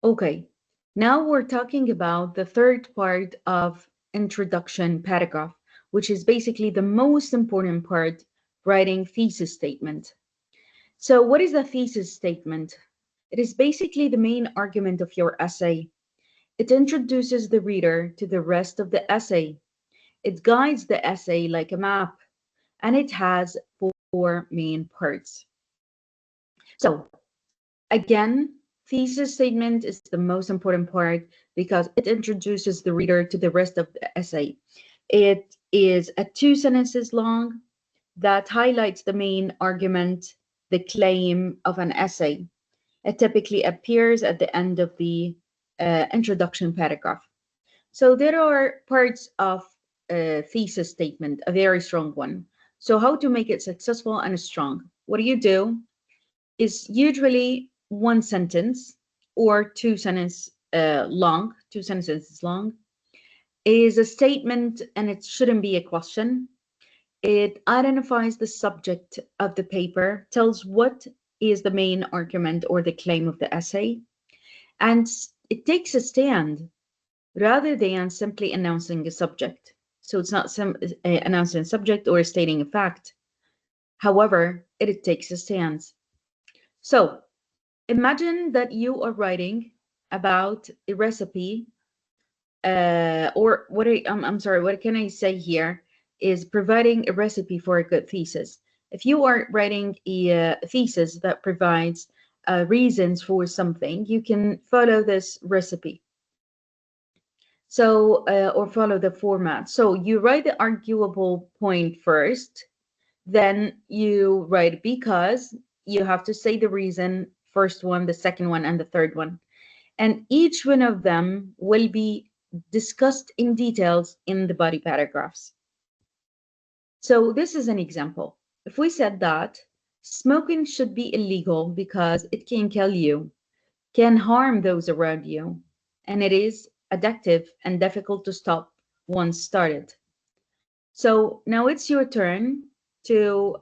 Okay, now we're talking about the third part of introduction paragraph, which is basically the most important part, writing thesis statement. So what is a thesis statement? It is basically the main argument of your essay. It introduces the reader to the rest of the essay. It guides the essay like a map, and it has four main parts. So again, thesis statement is the most important part because it introduces the reader to the rest of the essay. It is a 2 sentences long that highlights the main argument, the claim of an essay. It typically appears at the end of the introduction paragraph. So there are parts of a thesis statement, a very strong one. So how to make it successful and strong? What do? Is usually 1 sentence or 2 sentences long, 2 sentences long. Is a statement and it shouldn't be a question. It identifies the subject of the paper, tells what is the main argument or the claim of the essay, and it takes a stand rather than simply announcing a subject. So it's not announcing a subject or stating a fact. However, it takes a stance. So imagine that you are writing about a recipe, or I'm sorry, what can I say here is providing a recipe for a good thesis. If you are writing a thesis that provides reasons for something, you can follow this recipe. So, or follow the format. So you write the arguable point first, then you write because, you have to say the reason, first one, the second one, and the third one. And each one of them will be discussed in details in the body paragraphs. So this is an example. If we said that smoking should be illegal because it can kill you, can harm those around you, and it is addictive and difficult to stop once started. So now it's your turn to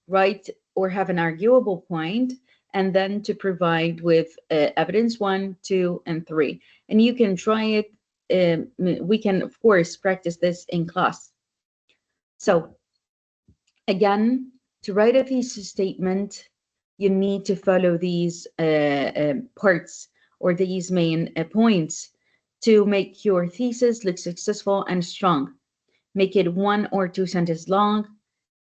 write or have an arguable point, and then to provide with evidence 1, 2, and 3. And you can try it. We can, of course, practice this in class. So again, to write a thesis statement, you need to follow these parts or these main points to make your thesis look successful and strong. Make it 1 or 2 sentences long.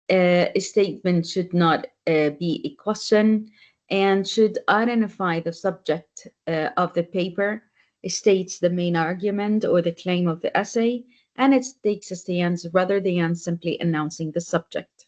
A statement should not be a question and should identify the subject of the paper. It states the main argument or the claim of the essay, and it takes a stance rather than simply announcing the subject.